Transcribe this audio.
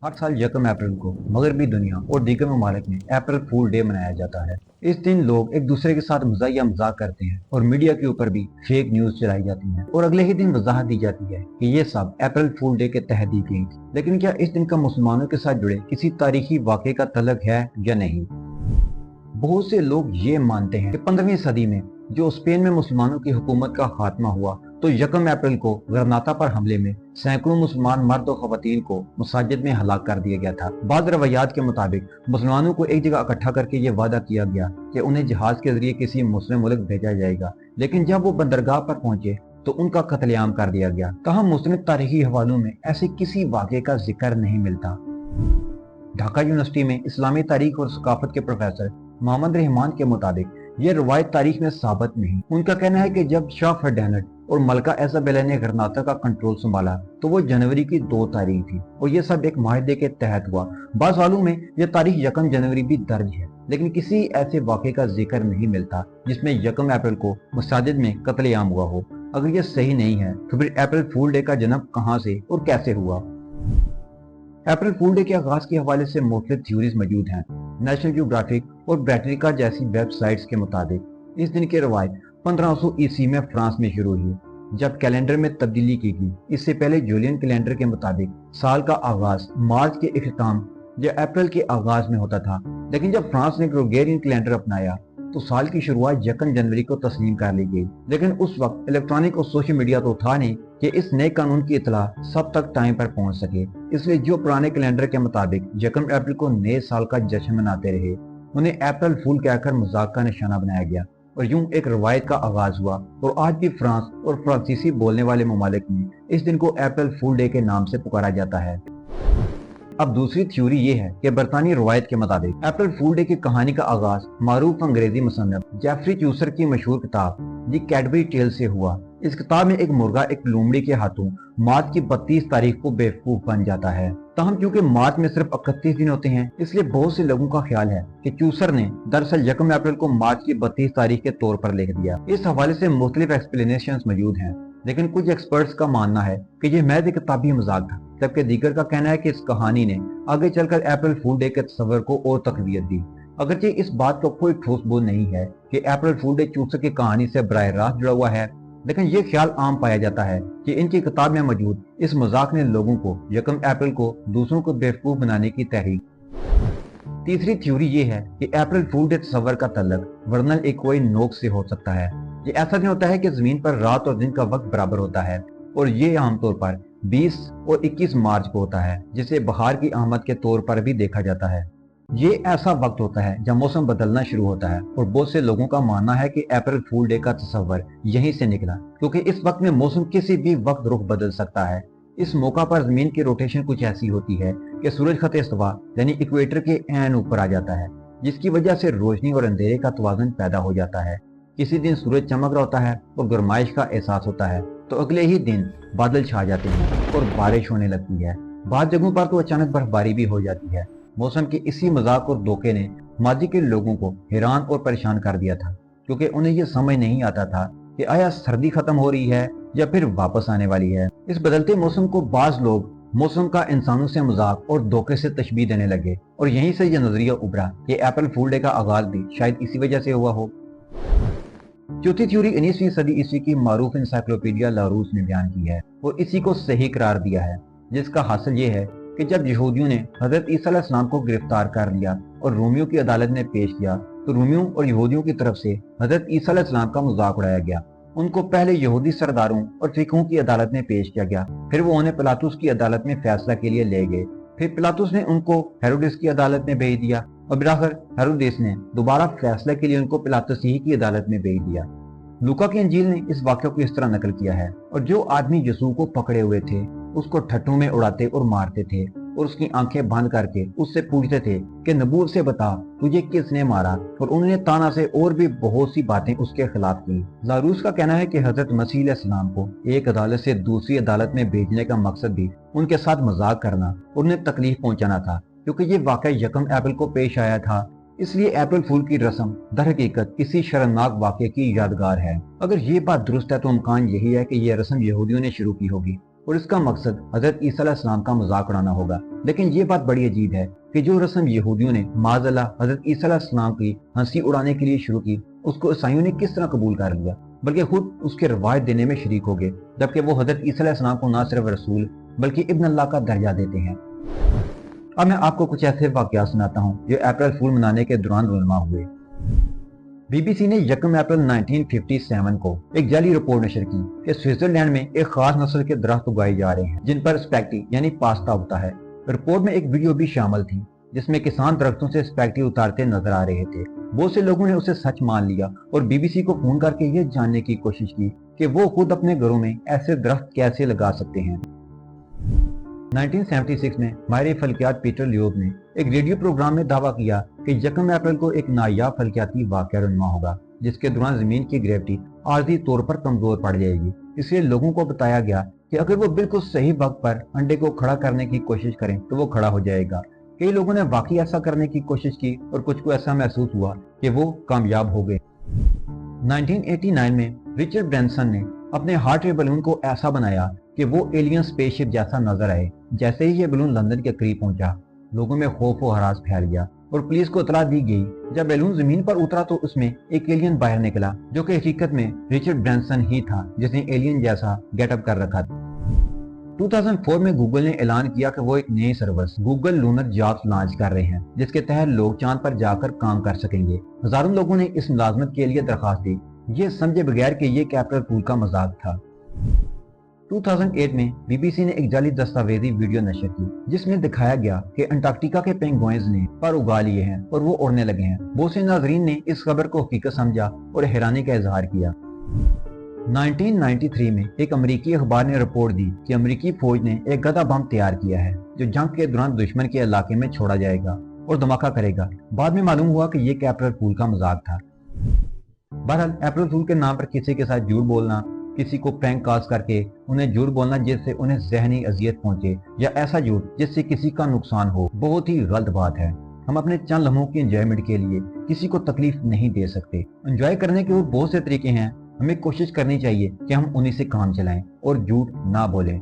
हर साल यकम अप्रैल को मगरबी दुनिया और दीगर ममालिक में अप्रैल फूल डे मनाया जाता है। इस दिन लोग एक दूसरे के साथ मजाहिया मजाक करते हैं और मीडिया के ऊपर भी फेक न्यूज चलाई जाती है और अगले ही दिन वजाहत दी जाती है कि ये सब अप्रैल फूल डे के तहत दी गई थी। लेकिन क्या इस दिन का मुसलमानों के साथ जुड़े किसी तारीखी वाक़े का तल्लुक है या नहीं? बहुत से लोग ये मानते हैं कि 15वीं सदी में जो स्पेन में मुसलमानों की हुकूमत का खात्मा हुआ तो यकम अप्रैल को गरनाता पर हमले में सैकड़ों मुसलमान मर्द और खवातीन को मसाजिद में हलाक कर दिया गया था। बाद रवायात के मुताबिक मुसलमानों को एक जगह इकट्ठा करके ये वादा किया गया कि उन्हें जहाज के जरिए किसी मुस्लिम मुल्क भेजा जाएगा, लेकिन जब वो बंदरगाह पर पहुंचे तो उनका कत्लेआम कर दिया गया। तहम मुस्लिम तारीखी हवालों में ऐसे किसी वाक़े का जिक्र नहीं मिलता। ढाका यूनिवर्सिटी में इस्लामी तारीख और सकाफत के प्रोफेसर मोहम्मद रहमान के मुताबिक ये रवायत तारीख में साबित नहीं। उनका कहना है कि जब शाह फर्डिनेंड और मलका इसाबेला ने गरनाता का कंट्रोल संभाला तो वो जनवरी की 2 तारीख थी और ये सब एक माहदे के तहत हुआ। बाज़ वालों में यह तारीख यकम जनवरी भी दर्ज है, लेकिन किसी ऐसे वाक़े का जिक्र नहीं मिलता जिसमें यकम अप्रैल को मसाजिद में कत्लेआम हुआ हो। अगर ये सही नहीं है तो फिर अप्रैल फूल डे का जन्म कहाँ से और कैसे हुआ? अप्रैल फूल डे के आगाज के हवाले से मुख्तलिफ थ्योरीज मौजूद हैं। नेशनल ज्योग्राफिक और ब्रिटानिका जैसी वेबसाइट्स के मुताबिक इस दिन की रवायत 1500 ईस्वी में फ्रांस में शुरू हुई, जब कैलेंडर में तब्दीली की गई। इससे पहले जूलियन कैलेंडर के मुताबिक साल का आगाज मार्च के इख्तिताम या अप्रैल के आगाज में होता था, लेकिन जब फ्रांस ने ग्रेगोरियन कैलेंडर अपनाया तो साल की शुरुआत यकम जनवरी को तस्लीम कर ली गई। लेकिन उस वक्त इलेक्ट्रॉनिक और सोशल मीडिया तो था नहीं कि इस नए कानून की इतला सब तक टाइम पर पहुंच सके। इसलिए जो पुराने कैलेंडर के मुताबिक यकम अप्रैल को नए साल का जश्न मनाते रहे, उन्हें अप्रैल फूल कहकर मजाक का निशाना बनाया गया और यूं एक रवायत का आगाज हुआ। और आज भी फ्रांस और फ्रांसीसी बोलने वाले ममालिक में इस दिन को अप्रैल फूल डे के नाम से पुकारा जाता है। अब दूसरी थ्योरी ये है कि बरतानी रवायत के मुताबिक अप्रैल फूल डे की कहानी का आगाज मारूफ अंग्रेजी मुसन्निफ जेफरी चूसर की मशहूर किताब दी कैडबरी टेल से हुआ। इस किताब में एक मुर्गा एक लोमड़ी के हाथों मार्च की 32 तारीख को बेवकूफ बन जाता है। तहम क्योंकि मार्च में सिर्फ 31 दिन होते हैं, इसलिए बहुत से लोगों का ख्याल है कि चूसर ने दरअसल यकम अप्रैल को मार्च की 32 तारीख के तौर पर लिख दिया। इस हवाले से मुख्तलिफ एक्सप्लेनेशंस मौजूद हैं, लेकिन कुछ एक्सपर्ट्स का मानना है कि यह महज एक किताबी मजाक था, जबकि दीगर का कहना है कि इस कहानी ने आगे चलकर अप्रैल फूल डे के तस्वर को और तकवीत दी। अगरचे इस बात का कोई ठोस सबूत नहीं है कि अप्रैल फूल डे चूसर की कहानी से बराह रास्त जुड़ा हुआ है, लेकिन ये ख्याल आम पाया जाता है कि इनकी किताब में मौजूद इस मजाक ने लोगों को यकम अप्रैल को दूसरों को बेवकूफ बनाने की तहरीक। तीसरी थ्योरी ये है कि अप्रैल फूल डे तस्वर का तल्लुक वर्नल एक कोई नोक से हो सकता है। ये ऐसा दिन होता है कि जमीन पर रात और दिन का वक्त बराबर होता है और ये आमतौर पर 20 और 21 मार्च को होता है, जिसे बहार की आमद के तौर पर भी देखा जाता है। ये ऐसा वक्त होता है जब मौसम बदलना शुरू होता है और बहुत से लोगों का मानना है कि अप्रैल फूल डे का तस्वर यहीं से निकला, क्योंकि इस वक्त में मौसम किसी भी वक्त रुख बदल सकता है। इस मौका पर जमीन की रोटेशन कुछ ऐसी होती है कि सूरज खत इस्तवा यानी इक्वेटर के ऐन ऊपर आ जाता है, जिसकी वजह से रोशनी और अंधेरे का तवाज़ुन पैदा हो जाता है। किसी दिन सूरज चमक रहा होता है और गर्माइश का एहसास होता है, तो अगले ही दिन बादल छा जाते हैं और बारिश होने लगती है। बाद जगहों पर तो अचानक बर्फबारी भी हो जाती है। मौसम के इसी मजाक और धोखे ने माजी के लोगों को हैरान और परेशान कर दिया था, क्योंकि उन्हें यह समझ नहीं आता था कि आया सर्दी खत्म हो रही है या फिर वापस आने वाली है। इस बदलते मौसम को बाज लोग मौसम का इंसानों से मजाक और धोखे से तशबीह देने लगे और यहीं से यह नजरिया उभरा कि अप्रैल फूल डे का आगाज भी शायद इसी वजह से हुआ हो। चौथी थ्योरी 19वीं सदी ईस्वी की मारूफ इंसाइक्लोपीडिया लारूस ने बयान की है और इसी को सही करार दिया है, जिसका हासिल ये है कि जब यहूदियों ने हजरत ईसा अलैहिस्सलाम को गिरफ्तार कर लिया और रोमियो की अदालत में पेश किया, तो रोमियो और यहूदियों की तरफ से हजरत ईसा अलैहिस्सलाम का मजाक उड़ाया गया। उनको पहले यहूदी सरदारों और फिकों की अदालत में पेश किया गया, फिर वो उन्हें पिलातुस की अदालत में फैसला के लिए ले गए, फिर पिलातुस ने उनको हेरोदेस की अदालत में भेज दिया और बिलाखिर हेरोदेस ने दोबारा फैसले के लिए उनको पिलातुस ही की अदालत में भेज दिया। लूका की इंजील ने इस वाक्य को इस तरह नकल किया है, और जो आदमी यीशु को पकड़े हुए थे उसको ठट्ठों में उड़ाते और मारते थे और उसकी आंखें बंद करके उससे पूछते थे कि नबूवत से बता तुझे किसने मारा, और उन्होंने ताना से और भी बहुत सी बातें उसके खिलाफ की। लारूस का कहना है कि हजरत मसीह अलैहिस्सलाम को एक अदालत से दूसरी अदालत में भेजने का मकसद भी उनके साथ मजाक करना और उन्हें तकलीफ पहुंचाना था, क्योंकि ये वाकया यकम अप्रैल को पेश आया था। इसलिए अप्रैल फूल की रस्म दरहकीकत किसी शर्मनाक वाक़े की यादगार है। अगर ये बात दुरुस्त है तो इम्कान यही है कि यह रस्म यहूदियों ने शुरू की होगी और इसका मकसद हजरत ईसा अलैहिस्सलाम का मजाक उड़ाना होगा। लेकिन ये बात बड़ी अजीब है कि जो रस्म यहूदियों ने माज़अल्लाह हजरत ईसा अलैहिस्सलाम की हंसी उड़ाने के लिए शुरू की, उसको ईसाइयों ने किस तरह कबूल कर लिया, बल्कि खुद उसके रवायत देने में शरीक हो गए, जबकि वो हजरत ईसा अलैहिस्सलाम को न सिर्फ रसूल बल्कि इब्न अल्लाह का दर्जा देते हैं। अब मैं आपको कुछ ऐसे वाक़यात सुनाता हूँ जो अप्रैल फूल मनाने के दौरान रूनुमा हुए। बीबीसी ने 1 अप्रैल 1957 को एक जाली रिपोर्ट नशर की कि स्विट्जरलैंड में एक खास नस्ल के दरख्त उगाए जा रहे हैं जिन पर स्पैगेटी यानी पास्ता उगता है। रिपोर्ट में एक वीडियो भी शामिल थी जिसमें किसान दरख्तों से स्पैगेटी उतारते नजर आ रहे थे। बहुत से लोगों ने उसे सच मान लिया और बीबीसी को फोन करके यह जानने की कोशिश की कि वो खुद अपने घरों में ऐसे दरख्त कैसे लगा सकते हैं। 1976 में माहिर फल्कियात पीटर लियोब ने एक रेडियो प्रोग्राम में दावा किया कि 1 अप्रैल को एक नायाब फल्कियाती वाक़या रूनुमा होगा जिसके दौरान जमीन की ग्रेविटी आर्जी तौर पर कमजोर पड़ जाएगी। इसलिए लोगों को बताया गया कि अगर वो बिल्कुल सही वक्त पर अंडे को खड़ा करने की कोशिश करें तो वो खड़ा हो जाएगा। कई लोगों ने वाकई ऐसा करने की कोशिश की और कुछ को ऐसा महसूस हुआ कि वो कामयाब हो गए। 1989 में रिचर्ड ब्रैनसन ने अपने हार्ट रेट बलून को ऐसा बनाया कि वो एलियन स्पेसशिप जैसा नजर आए। जैसे ही ये बलून लंदन के करीब पहुंचा, लोगों में खौफ और हरास फैल गया और पुलिस को इतला दी गई। जब बैलून जमीन पर उतरा तो उसमें एक एलियन बाहर निकला जो कि हकीकत में रिचर्ड ब्रैनसन ही था जिसने एलियन जैसा गेटअप कर रखा था। 2004 में गूगल ने ऐलान किया कि वो एक नई service Google lunar jobs launch कर रहे हैं जिसके तहत लोग चांद पर जाकर काम कर सकेंगे। हजारों लोगों ने इस मुलाजमत के लिए दरखास्त दी, ये समझे बगैर कि ये अप्रैल फूल का मजाक था। 2008 में बीबीसी ने एक जाली दस्तावेजी वीडियो नशर की जिसमें दिखाया गया कि अंटार्कटिका के पेंगुइन्स ने पर उगा लिए हैं और वो उड़ने लगे हैं। बहुत से नाजरीन ने इस खबर को हकीकत समझा और हैरानी का इजहार किया। 1993 में एक अमेरिकी अखबार ने रिपोर्ट दी कि अमेरिकी फौज ने एक गधा बम तैयार किया है जो जंग के दौरान दुश्मन के इलाके में छोड़ा जाएगा और धमाका करेगा। बाद में मालूम हुआ कि यह अप्रैल फूल का मजाक था। बहरहाल अप्रैल फूल के नाम पर किसी के साथ झूठ बोलना, किसी को प्रैंक कॉल्स करके उन्हें झूठ बोलना जिससे उन्हें ज़हनी अजियत पहुंचे या ऐसा झूठ जिससे किसी का नुकसान हो, बहुत ही गलत बात है। हम अपने चंद लम्हों की एंजॉयमेंट के लिए किसी को तकलीफ नहीं दे सकते। एंजॉय करने के और बहुत से तरीके हैं, हमें कोशिश करनी चाहिए कि हम उन्हीं से काम चलाएं और झूठ ना बोलें।